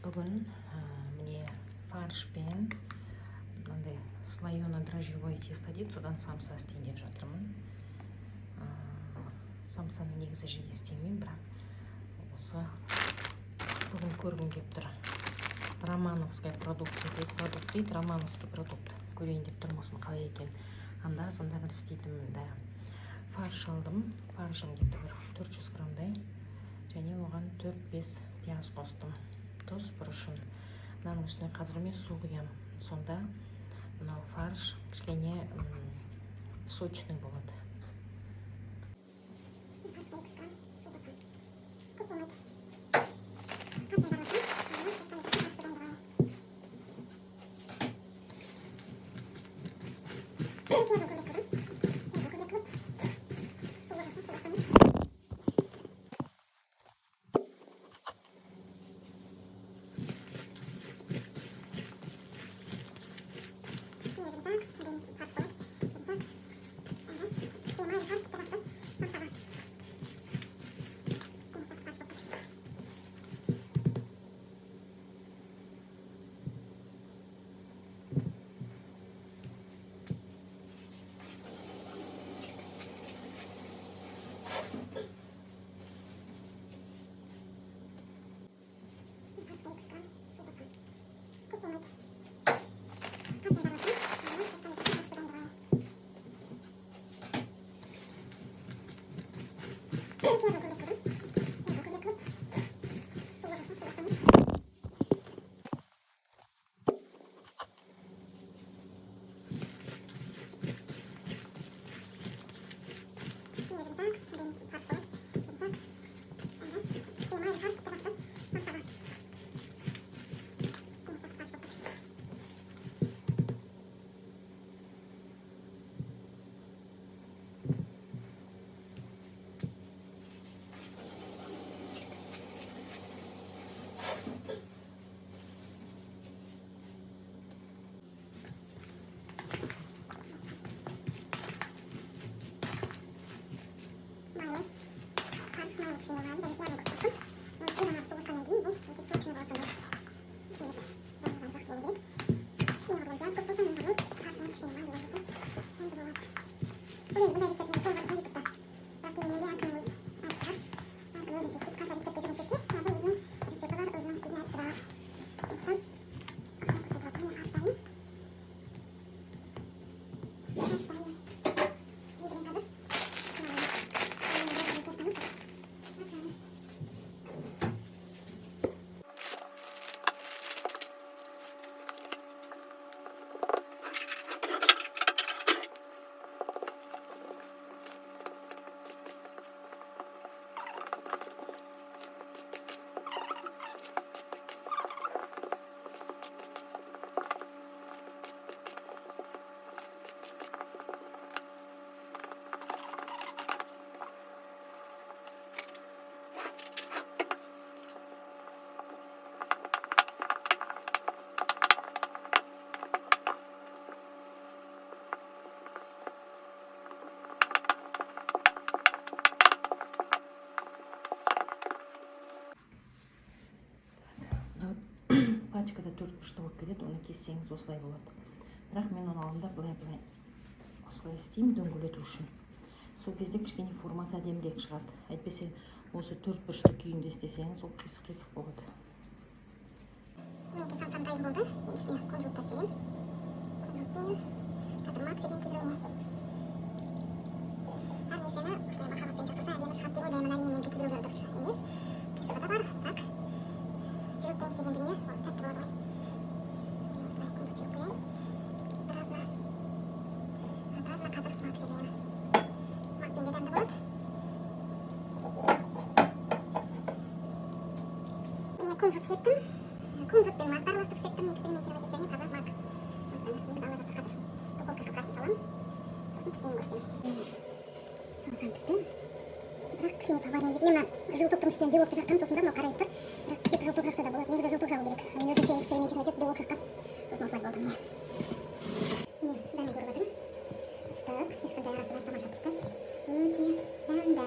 Бүгін міне фаршпен мынандай слоеный дрожжевой тесто дейді, содан самса істейін деп жатырмын. Самсаны негізі жиі істемеймін, бірақ осы бүгін көргім келіп тұр. Романовская продукция дейді, романовский продукт көрейін деп тұрмысын қалай екен. Анда-санда бір істейтінмін да. Фарш алдым, фаршым кетті бір 400 грамдай, және оған 4-5 пияз қостым. Тұз, бұрышын. Мынаның үстіне қазір мен су құям. Сонда мынау фарш кішкене сочный болады. Пачкада 4 штук келеді, оны кессеңіз осылай болады. Бірақ мен оны алдында былай осылай істеймін дөңгелету үшін. Сол кезде кішкене формасы әдемірек шығады. Әйтпесе осы 4 штук күйінде істесеңіз, ол қисық болады. Мінекей самсам дайын болды. Енді үстіне күнжіт тәсілем. Күнжітпен қазір максиден келуіне. Әр несені осылай махаббатпен жасаса әдемі шығады деп ойлаймын. Әрине мен келулер дұрыс емес. Қисығы да бар, бірақ жүрекпен істеген дүние тәтті болады ғой. Осылай күнжіт жеп қояйын. Біразына қазір мак себеймін. Макпен де дәмді болады. Міне күнжіт септім. Күнжітпен мак араластырып септім. Экспериментировать етіп және таза мак. Мақтан ала жаса қазір. Духовка қызғасын салам. Сосын піскенін көрсетемін. Соғысам пісті. Бірақ кішкене поварный ет. Мен мына желтоктың үстінен белокты жаққам, сосын да мынау қарайып тұр. Бірақ тек желток жақса да болады. Негізі желток жағу керек. Мен өзімше экспериментировать етіп белок жаққам. Сосын осылай болды міне. Міне, дәмін көріп жатырмын. Ыстық, ешқандай арасы бар, тамаша пісті. Өте дәмді.